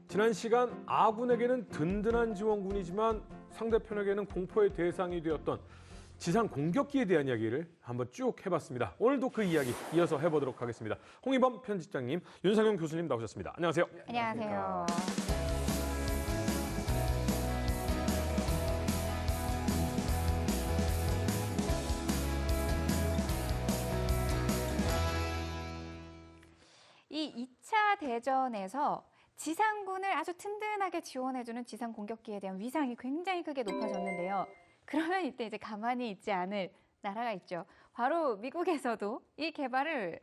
지난 시간 아군에게는 든든한 지원군이지만 상대편에게는 공포의 대상이 되었던 지상 공격기에 대한 이야기를 한번 쭉 해봤습니다. 오늘도 그 이야기 이어서 해보도록 하겠습니다. 홍희범 편집장님, 윤상용 교수님 나오셨습니다. 안녕하세요. 안녕하세요. 이 2차 대전에서 지상군을 아주 든든하게 지원해주는 지상 공격기에 대한 위상이 굉장히 크게 높아졌는데요. 그러면 이때 이제 가만히 있지 않을 나라가 있죠. 바로 미국에서도 이 개발을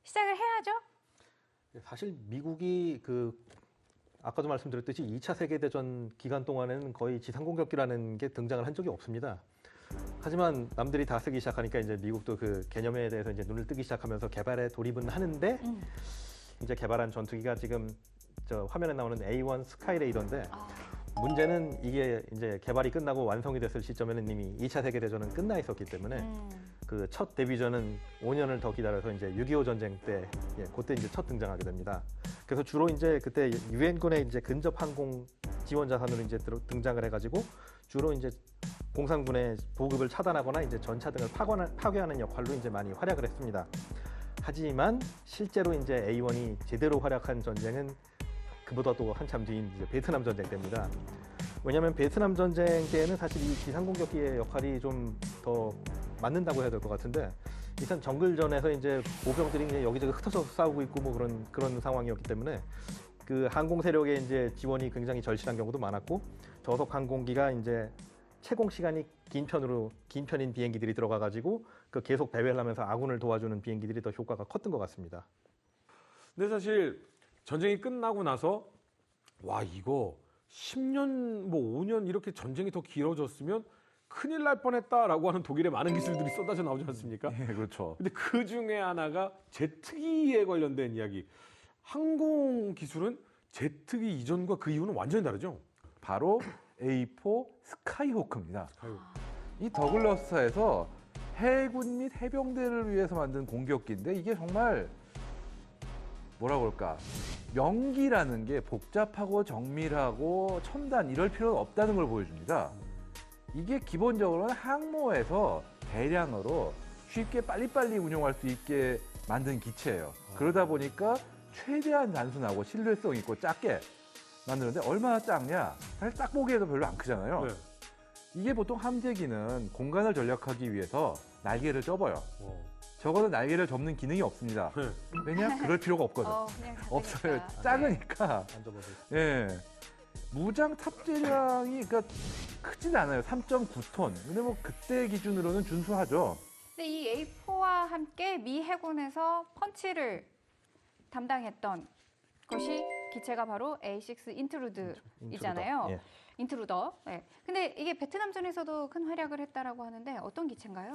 시작을 해야죠. 사실 미국이 아까도 말씀드렸듯이 2차 세계대전 기간 동안에는 거의 지상공격기라는 게 등장을 한 적이 없습니다. 하지만 남들이 다 쓰기 시작하니까 이제 미국도 그 개념에 대해서 이제 눈을 뜨기 시작하면서 개발에 돌입은 하는데 이제 개발한 전투기가 지금 저 화면에 나오는 A1 스카이레이더인데 문제는 이게 이제 개발이 끝나고 완성이 됐을 시점에는 이미 2차 세계대전은 끝나 있었기 때문에 그 첫 데뷔전은 5년을 더 기다려서 이제 6.25 전쟁 때 그때 이제 첫 등장하게 됩니다. 그래서 주로 이제 그때 유엔군의 이제 근접 항공 지원 자산으로 이제 등장을 해가지고 주로 이제 공산군의 보급을 차단하거나 이제 전차 등을 파괴하는 역할로 이제 많이 활약을 했습니다. 하지만 실제로 이제 A1이 제대로 활약한 전쟁은 그보다도 한참 뒤인 이제 베트남 전쟁 때입니다. 왜냐하면 베트남 전쟁 때에는 사실 이 지상공격기의 역할이 좀 더 맞는다고 해야 될 것 같은데 일단 정글전에서 이제 보병들이 이제 여기저기 흩어져서 싸우고 있고 뭐 그런 상황이었기 때문에 그 항공 세력의 이제 지원이 굉장히 절실한 경우도 많았고 저속 항공기가 이제 채공 시간이 긴 편인 비행기들이 들어가가지고 그 계속 배회를 하면서 아군을 도와주는 비행기들이 더 효과가 컸던 것 같습니다. 근데 사실 전쟁이 끝나고 나서 와 이거 10년 뭐 5년 이렇게 전쟁이 더 길어졌으면 큰일 날 뻔했다라고 하는 독일의 많은 기술들이 쏟아져 나오지 않습니까? 예, 그렇죠. 근데 그 중에 하나가 제트기에 관련된 이야기. 항공 기술은 제트기 이전과 그 이후는 완전히 다르죠? 바로 A4 스카이호크입니다. 이 더글러스사에서 해군 및 해병대를 위해서 만든 공격기인데 이게 정말 뭐라고 그럴까 명기라는 게 복잡하고 정밀하고 첨단 이럴 필요가 없다는 걸 보여줍니다. 이게 기본적으로는 항모에서 대량으로 쉽게 빨리빨리 운용할 수 있게 만든 기체예요. 그러다 보니까 최대한 단순하고 신뢰성 있고 작게 만드는데 얼마나 작냐? 사실 딱 보기에도 별로 안 크잖아요. 네. 이게 보통 함재기는 공간을 전략하기 위해서 날개를 접어요. 적어도 날개를 접는 기능이 없습니다. 네. 왜냐? 그럴 필요가 없거든. 그냥 없어요. 작으니까. 작으니까. 안 접어도 예. 무장 탑재량이 그러니까 크진 않아요. 3.9톤. 근데 뭐 그때 기준으로는 준수하죠. 근데 이 A4와 함께 미 해군에서 펀치를 담당했던 것이 기체가 바로 A6 인트루드이잖아요. 예. 인트루더. 네. 근데 이게 베트남전에서도 큰 활약을 했다라고 하는데 어떤 기체인가요?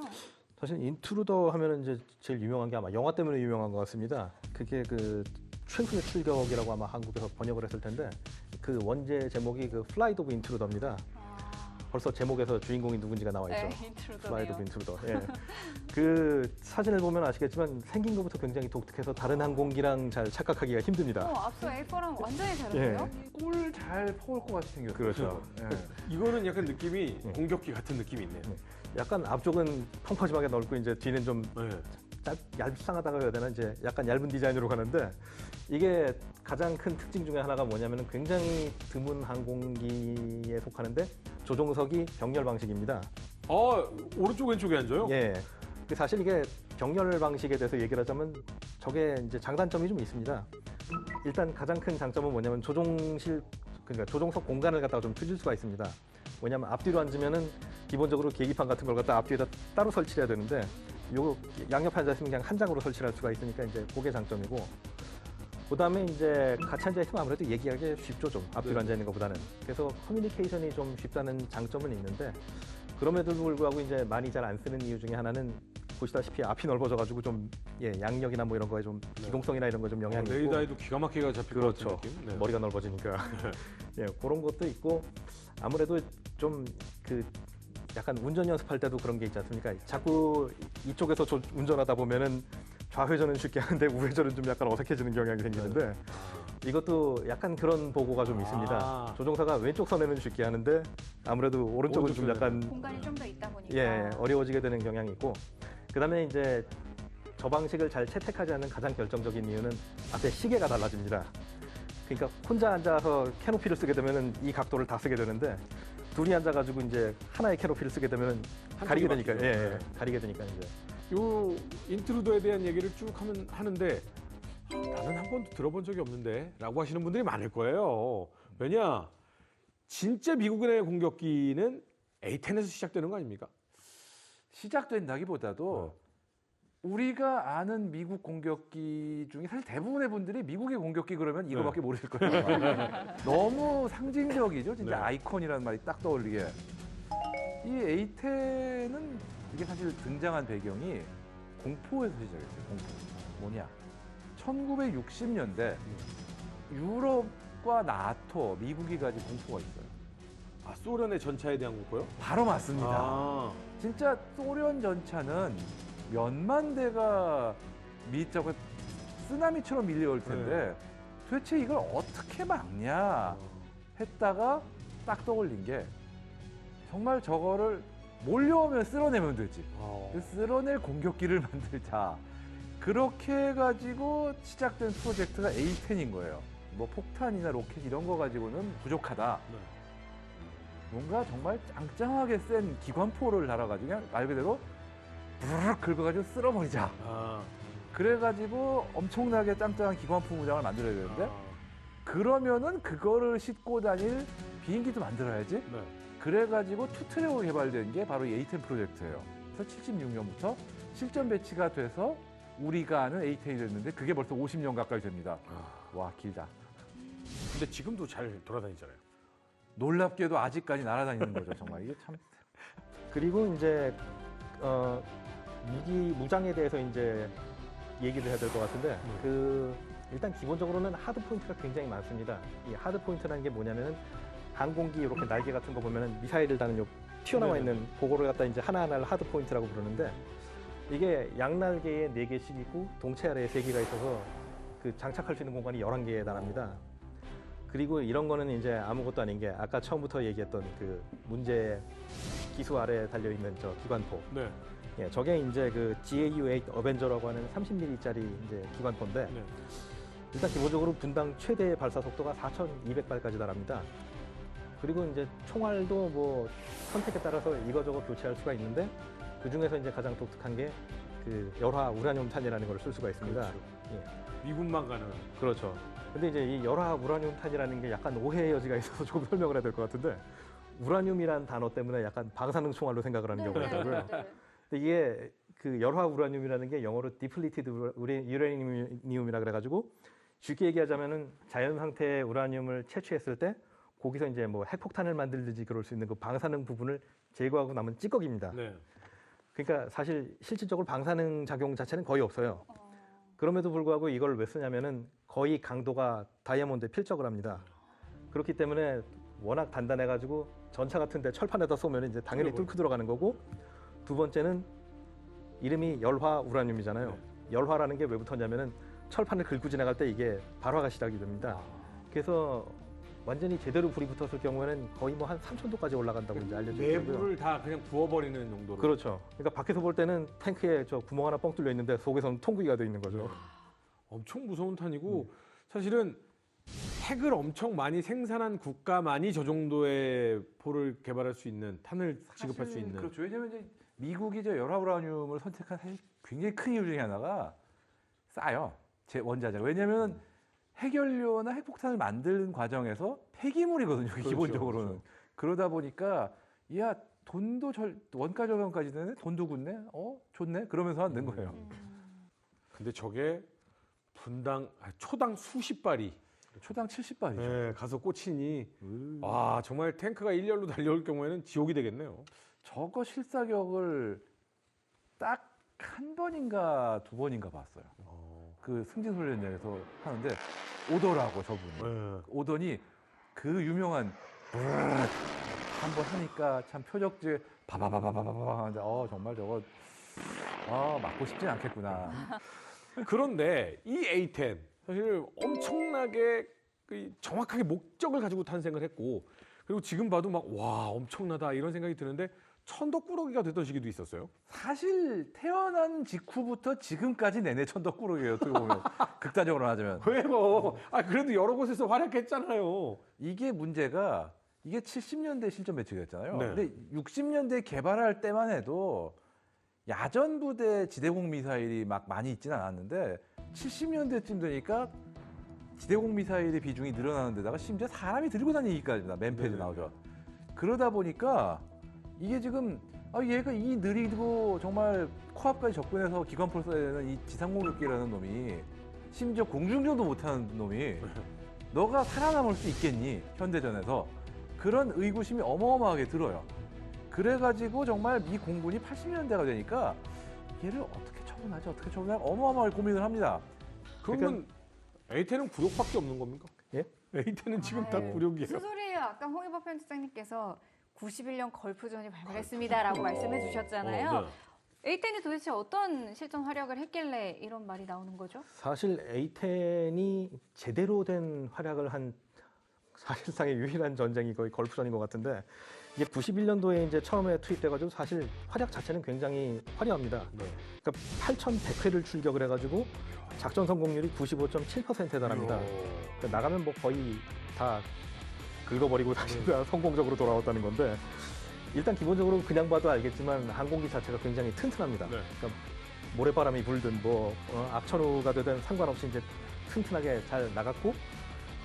사실 인트루더 하면은 이제 제일 유명한 게 아마 영화 때문에 유명한 것 같습니다. 그게 그 최후의 출격이라고 아마 한국에서 번역을 했을 텐데 그 원제 제목이 그 플라이드 오브 인트루더입니다. 벌써 제목에서 주인공이 누군지가 나와 있죠. 네, 인트루더네요. 플라이드 오브 인트루더. 예. 그 사진을 보면 아시겠지만 생긴 것부터 굉장히 독특해서 다른 항공기랑 잘 착각하기가 힘듭니다. 앞서 A4랑 완전히 다른데요? 꿀 잘 퍼올 것 같이 생겼어요. 그렇죠. 예. 이거는 약간 느낌이 공격기 같은 느낌이 있네요. 약간 앞쪽은 펑퍼짐하게 넓고 이제 뒤는 좀 네. 얄쌍하다고 해야 되나 이제 약간 얇은 디자인으로 가는데 이게 가장 큰 특징 중에 하나가 뭐냐면은 굉장히 드문 항공기에 속하는데 조종석이 병렬 방식입니다. 오른쪽 왼쪽에 앉아요? 예. 사실 이게 병렬 방식에 대해서 얘기를 하자면 저게 이제 장단점이 좀 있습니다. 일단 가장 큰 장점은 뭐냐면 그러니까 조종석 공간을 갖다가 좀 줄일 수가 있습니다. 왜냐하면 앞뒤로 앉으면은 기본적으로 계기판 같은 걸 갖다 앞뒤에다 따로 설치를 해야 되는데 요 양옆에 앉아 있으면 그냥 한 장으로 설치할 수가 있으니까 이제 그게 장점이고 그다음에 이제 같이 앉아 있으면 아무래도 얘기하기 쉽죠 좀 앞뒤로 앉아 있는 것보다는 그래서 커뮤니케이션이 좀 쉽다는 장점은 있는데 그럼에도 불구하고 이제 많이 잘 안 쓰는 이유 중에 하나는 보시다시피 앞이 넓어져 가지고 좀 양력이나 뭐 이런 거에 좀 기동성이나 이런 거 좀 영향이 있고 레이더에도 기가 막히게 잡힐 것 그렇죠. 같은 느낌? 네. 머리가 넓어지니까 예, 그런 것도 있고 아무래도 좀 약간 운전 연습할 때도 그런 게 있지 않습니까? 자꾸 이쪽에서 운전하다 보면은 좌회전은 쉽게 하는데 우회전은 좀 약간 어색해지는 경향이 생기는데 이것도 약간 그런 보고가 좀 있습니다. 아. 조종사가 왼쪽 선에는 쉽게 하는데 아무래도 오른쪽은 좀 오른쪽 약간 공간이 좀 더 있다 보니까. 예, 어려워지게 되는 경향이 있고 그다음에 이제 저 방식을 잘 채택하지 않는 가장 결정적인 이유는 앞에 시계가 달라집니다. 그러니까 혼자 앉아서 캐노피를 쓰게 되면은 이 각도를 다 쓰게 되는데 둘이 앉아가지고 이제 하나의 캐노피를 쓰게 되면 가리게 되니까 바뀌죠. 예, 가리게 되니까 이제 요 인트루더에 대한 얘기를 쭉 하는데 나는 한 번도 들어본 적이 없는데 라고 하시는 분들이 많을 거예요. 왜냐? 진짜 미국의 공격기는 A10에서 시작되는 거 아닙니까? 시작된다기보다도 우리가 아는 미국 공격기 중에 사실 대부분의 분들이 미국의 공격기 그러면 이거밖에 모르실 거예요. 너무 상징적이죠. 진짜 네. 아이콘이라는 말이 딱 떠올리게. 이 A10은 이게 사실 등장한 배경이 공포에서 시작했어요. 공포. 뭐냐? 1960년대 유럽과 나토, 미국이 가진 공포가 있어요. 아, 소련의 전차에 대한 공포요? 바로 맞습니다. 아, 진짜 소련 전차는 몇만 대가 미적을 쓰나미처럼 밀려올 텐데 도대체 이걸 어떻게 막냐 했다가 딱 떠올린 게 정말 저거를 몰려오면 쓸어내면 되지. 그 쓸어낼 공격기를 만들자. 그렇게 해가지고 시작된 프로젝트가 A10인 거예요. 뭐 폭탄이나 로켓 이런 거 가지고는 부족하다. 네. 뭔가 정말 짱짱하게 센 기관포를 달아가지고 그냥 말 그대로 부르륵 긁어가지고 쓸어버리자. 아, 그래가지고 엄청나게 짱짱한 기관포 무장을 만들어야 되는데 아, 그러면은 그거를 싣고 다닐 비행기도 만들어야지. 네. 그래가지고 투트랙으로 개발된 게 바로 이 A10 프로젝트예요. 그래서 76년부터 실전 배치가 돼서 우리가 아는 A10이 됐는데 그게 벌써 50년 가까이 됩니다. 와, 길다. 근데 지금도 잘 돌아다니잖아요. 놀랍게도 아직까지 날아다니는 거죠. 정말 이게 참. 그리고 이제 무기 무장에 대해서 이제 얘기를 해야 될 것 같은데 그 일단 기본적으로는 하드 포인트가 굉장히 많습니다. 이 하드 포인트라는 게 뭐냐면은 항공기 이렇게 날개 같은 거 보면은 미사일을 다는 요 튀어나와 네네. 있는 그거를 갖다 이제 하나하나를 하드 포인트라고 부르는데 이게 양날개에 4개씩 있고 동체 아래에 3개가 있어서 그 장착할 수 있는 공간이 11개에 달합니다. 그리고 이런 거는 이제 아무것도 아닌 게 아까 처음부터 얘기했던 그 문제 기수 아래에 달려 있는 저 기관포. 네. 예, 저게 이제 그 GAU-8 어벤저라고 하는 30mm짜리 이제 기관포인데 네. 일단 기본적으로 분당 최대 발사 속도가 4,200발까지 달합니다. 그리고 이제 총알도 뭐 선택에 따라서 이거저거 교체할 수가 있는데 그 중에서 이제 가장 독특한 게 그 열화 우라늄 탄이라는 걸 쓸 수가 있습니다. 그렇죠. 예. 미국만 가는. 그렇죠. 근데 이제 이 열화 우라늄 탄이라는 게 약간 오해의 여지가 있어서 조금 설명을 해야 될 것 같은데 우라늄이란 단어 때문에 약간 방사능 총알로 생각을 하는 경우가 있더라고요. 근데 이게 그 열화 우라늄이라는 게 영어로 depleted 유레니움이라 그래가지고 쉽게 얘기하자면은 자연 상태의 우라늄을 채취했을 때 거기서 이제 뭐 핵폭탄을 만들든지 그럴 수 있는 그 방사능 부분을 제거하고 남은 찌꺼기입니다. 네. 그러니까 사실 실질적으로 방사능 작용 자체는 거의 없어요. 그럼에도 불구하고 이걸 왜 쓰냐면은 거의 강도가 다이아몬드에 필적을 합니다. 그렇기 때문에 워낙 단단해가지고 전차 같은데 철판에다 쏘면 이제 당연히 뚫고 들어가는 거고 두 번째는 이름이 열화 우라늄이잖아요. 네. 열화라는 게 왜 붙었냐면은 철판을 긁고 지나갈 때 이게 발화가 시작이 됩니다. 그래서 완전히 제대로 불이 붙었을 경우에는 거의 뭐 한 3,000도까지 올라간다고 이제 알려져 있고요. 내부를 다 그냥 부어버리는 정도로. 그렇죠. 그러니까 밖에서 볼 때는 탱크에 저 구멍 하나 뻥 뚫려 있는데 속에서는 통구이가 돼 있는 거죠. 엄청 무서운 탄이고 사실은 핵을 엄청 많이 생산한 국가만이 저 정도의 포를 개발할 수 있는 탄을 지급할 수 사실 있는. 그렇죠. 왜냐면 이제 미국이 저 열화 우라늄을 선택한 사실 굉장히 큰 이유 중에 하나가 싸요. 제 원자재가. 왜냐면 핵연료나 핵폭탄을 만드는 과정에서 폐기물이거든요. 그렇죠, 기본적으로는. 그렇죠. 그러다 보니까 야 돈도 원가 절감까지 되네. 돈도 굳네. 좋네. 그러면서 하는 거예요. 근데 저게 초당 수십 발이 초당 70발이죠. 네, 가서 꽂히니 와 정말 탱크가 일렬로 달려올 경우에는 지옥이 되겠네요. 저거 실사격을 딱 한 번인가 두 번인가 봤어요. 그 승진훈련장에서 하는데 오더라고 저분이. 네. 오더니 그 유명한 한번 하니까 참 표적지 바바바바바바 하는데 정말 저거 맞고 싶진 않겠구나. 그런데 이 A10 사실 엄청나게 정확하게 목적을 가지고 탄생을 했고 그리고 지금 봐도 막 와 엄청나다 이런 생각이 드는데 천덕꾸러기가 됐던 시기도 있었어요. 사실 태어난 직후부터 지금까지 내내 천덕꾸러기예요. 어떻게 보면 극단적으로 하자면 왜요? 그래도 여러 곳에서 활약했잖아요. 이게 문제가 이게 70년대 실전 배치였잖아요. 네. 근데 60년대 개발할 때만 해도 야전 부대 지대공 미사일이 막 많이 있지는 않았는데 70년대쯤 되니까 지대공 미사일의 비중이 늘어나는 데다가 심지어 사람이 들고 다니기까지 맨패드 네. 나오죠. 그러다 보니까 이게 지금 얘가 이 느리고 정말 코앞까지 접근해서 기관포를 써야 되는 이 지상공격기라는 놈이 심지어 공중전도 못하는 놈이 너가 살아남을 수 있겠니? 현대전에서 그런 의구심이 어마어마하게 들어요. 그래가지고 정말 미 공군이 80년대가 되니까 얘를 어떻게 처분하지? 어떻게 처분하지? 어마어마하게 고민을 합니다. 그러면 A10은 굴욕밖에 없는 겁니까? 예? A10은 지금 다 아유, 굴욕이에요. 무슨 소리예요? 아까 홍익범 편집장님께서 91년 걸프전이 발발했습니다라고 말씀해 주셨잖아요. 네. A10이 도대체 어떤 실전 활약을 했길래 이런 말이 나오는 거죠? 사실 A10이 제대로 된 활약을 한 사실상의 유일한 전쟁이 거의 걸프전인 것 같은데 이게 91년도에 이제 처음에 투입돼가지고 사실 활약 자체는 굉장히 화려합니다. 네. 그러니까 8,100회를 출격을 해가지고 작전 성공률이 95.7%에 달합니다. 그러니까 나가면 뭐 거의 다 긁어버리고 다시 다 성공적으로 돌아왔다는 건데 일단 기본적으로 그냥 봐도 알겠지만 항공기 자체가 굉장히 튼튼합니다. 네. 그러니까 모래바람이 불든 악천후가 되든 상관없이 이제 튼튼하게 잘 나갔고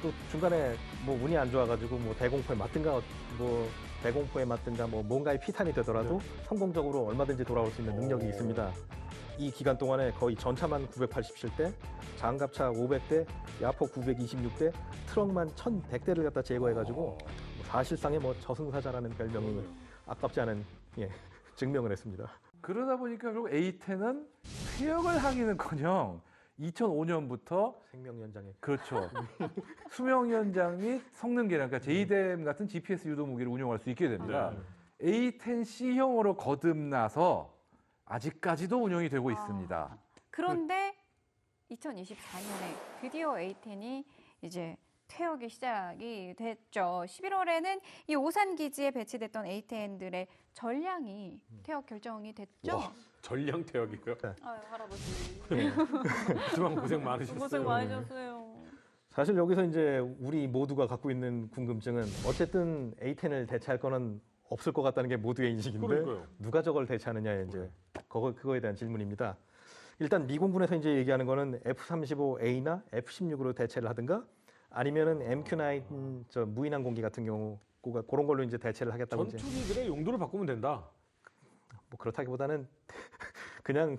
또 중간에 뭐 운이 안 좋아가지고 뭐 대공포에 맞든가 뭐 뭔가에 피탄이 되더라도 성공적으로 얼마든지 돌아올 수 있는 능력이 있습니다. 이 기간 동안에 거의 전차만 987대, 장갑차 500대, 야포 926대, 트럭만 1,100대를 갖다 제거해가지고 사실상의 뭐 저승사자라는 별명이 아깝지 않은 증명을 했습니다. 그러다 보니까 결국 A10은 퇴역을 하기는커녕 2005년부터 생명 연장에 그렇죠. 수명 연장 및 성능 개량, 그러니까 JDAM 같은 GPS 유도 무기를 운용할 수 있게 됩니다. A10C형으로 거듭나서 아직까지도 운영이 되고 있습니다. 그런데 2024년에 드디어 A10이 이제 퇴역이 시작이 됐죠. 11월에는 이 오산 기지에 배치됐던 A10들의 전량이 퇴역 결정이 됐죠. 와, 전량 퇴역이고요. 아유, 할아버지. 그동안 고생 많으셨어요. 고생 많으셨어요. 사실 여기서 이제 우리 모두가 갖고 있는 궁금증은 어쨌든 A10을 대체할 거는 없을 것 같다는 게 모두의 인식인데 그러니까요. 누가 저걸 대체하느냐 이제 그거에 대한 질문입니다. 일단 미공군에서 이제 얘기하는 거는 F-35A나 F-16으로 대체를 하든가 아니면은 MQ-9 저 무인항공기 같은 경우 그런 걸로 이제 대체를 하겠다고 이제 전투기들의 용도를 바꾸면 된다. 뭐 그렇다기보다는 그냥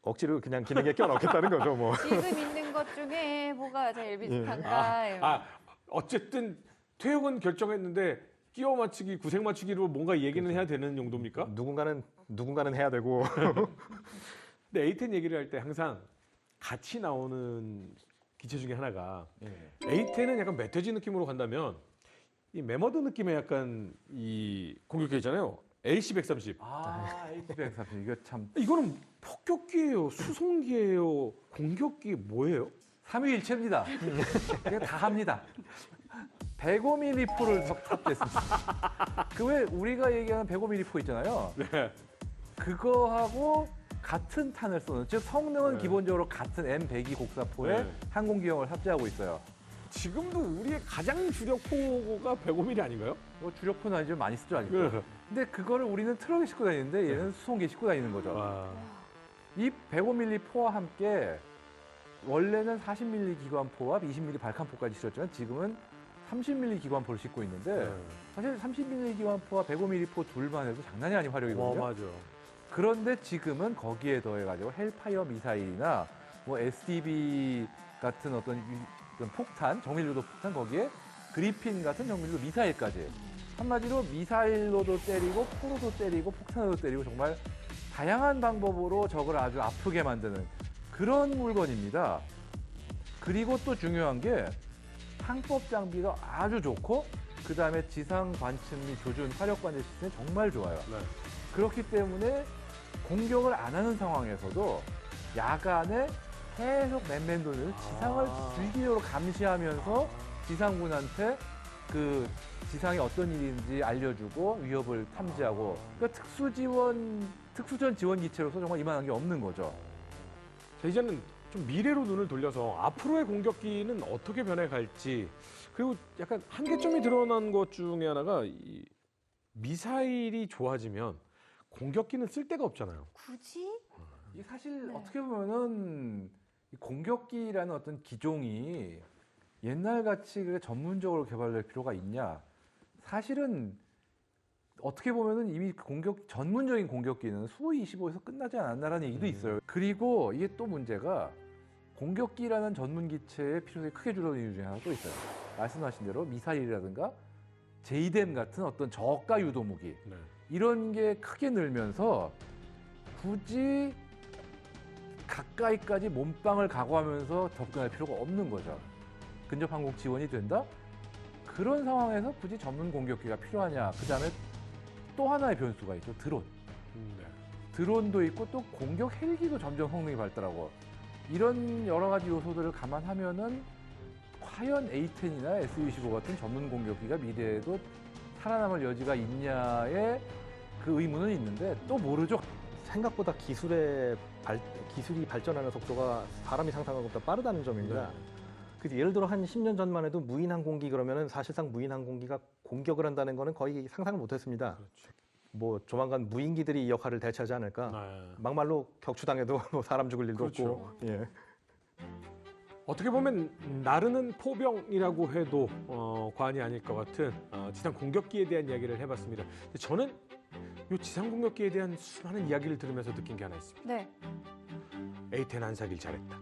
억지로 그냥 기능에 껴넣겠다는 거죠 뭐. 지금 있는 것 중에 뭐가 제일 비슷한가? 어쨌든 퇴역은 결정했는데 끼워 맞추기, 구색 맞추기로 뭔가 얘기는 해야 되는 용도입니까? 누군가는 해야 되고. 근데 A10 얘기를 할 때 항상 같이 나오는 기체 중에 하나가 A10은 약간 멧돼지 느낌으로 간다면 이 매머드 느낌의 약간 이 공격기 있잖아요. LC-130. LC-130 이거 참 이거는 폭격기예요, 수송기예요, 공격기 뭐예요? 삼위일체입니다. 그냥 다 합니다. 105mm포를 탑재했습니다. 그 왜 우리가 얘기하는 105mm 포 있잖아요. 네. 그거하고 같은 탄을 쏘는, 즉 성능은 네. 기본적으로 같은 M102 곡사포에 네. 항공기형을 탑재하고 있어요. 지금도 우리의 가장 주력 포가 105mm 아닌가요? 뭐 주력포는 아니지만 많이 쓰죠 아직도. 근데 그거를 우리는 트럭에 싣고 다니는데 얘는 수송기에 싣고 다니는 거죠. 이 105mm 포와 함께 원래는 40mm 기관포와 20mm 발칸포까지 실었지만 지금은 30mm 기관포를 싣고 있는데 사실 30mm 기관포와 105mm 포 둘만 해도 장난이 아닌 화력이거든요. 맞아. 그런데 지금은 거기에 더해가지고 헬파이어 미사일이나 뭐 SDB 같은 어떤 폭탄, 정밀유도 폭탄, 거기에 그리핀 같은 정밀유도 미사일까지 한마디로 미사일로도 때리고 포로도 때리고 폭탄으로 때리고 정말 다양한 방법으로 적을 아주 아프게 만드는 그런 물건입니다. 그리고 또 중요한 게 항법 장비가 아주 좋고 그 다음에 지상 관측 및 조준 화력 관제 시스템이 정말 좋아요. 네. 그렇기 때문에 공격을 안 하는 상황에서도 야간에 계속 맨맨돈을 지상을 주기적으로 감시하면서 지상군한테 그 지상에 어떤 일인지 알려주고 위협을 탐지하고 그러니까 특수전 지원 기체로서 정말 이만한 게 없는 거죠. 자, 이제는 좀 미래로 눈을 돌려서 앞으로의 공격기는 어떻게 변해갈지 그리고 약간 한계점이 드러난 것 중에 하나가 이 미사일이 좋아지면 공격기는 쓸 데가 없잖아요. 굳이? 이게 사실 네. 어떻게 보면은 이 공격기라는 어떤 기종이 옛날같이 그렇게 전문적으로 개발될 필요가 있냐? 사실은 어떻게 보면은 이미 전문적인 공격기는 수-25에서 끝나지 않았나라는 얘기도 있어요. 그리고 이게 또 문제가 공격기라는 전문 기체의 필요성이 크게 줄어든 이유 중에 하나 또 있어요. 말씀하신 대로 미사일이라든가 제이뎀 같은 어떤 저가 유도 무기 네. 이런 게 크게 늘면서 굳이 가까이까지 몸빵을 각오하면서 접근할 필요가 없는 거죠. 근접 항공 지원이 된다? 그런 상황에서 굳이 전문 공격기가 필요하냐? 그 다음에 또 하나의 변수가 있죠. 드론. 네. 드론도 있고 또 공격 헬기도 점점 성능이 발달하고 이런 여러 가지 요소들을 감안하면은 과연 A-10이나 Su-25 같은 전문 공격기가 미래에도 살아남을 여지가 있냐의 그 의문은 있는데 또 모르죠. 생각보다 기술이 발전하는 속도가 사람이 상상한 것보다 빠르다는 점입니다. 네. 그래서 예를 들어 한 10년 전만 해도 무인 항공기 그러면은 사실상 무인 항공기가 공격을 한다는 거는 거의 상상을 못했습니다. 그렇죠. 뭐 조만간 무인기들이 이 역할을 대체하지 않을까. 네. 막말로 격추당해도 뭐 사람 죽을 일도 그렇죠. 없고. 예. 어떻게 보면 나르는 포병이라고 해도 과언이 아닐 것 같은 지상 공격기에 대한 이야기를 해봤습니다. 근데 저는 이 지상 공격기에 대한 수많은 이야기를 들으면서 느낀 게 하나 있습니다. 네. A-10 안 사길 잘했다.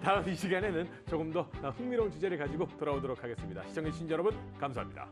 다음 이 시간에는 조금 더 흥미로운 주제를 가지고 돌아오도록 하겠습니다. 시청해주신 여러분 감사합니다.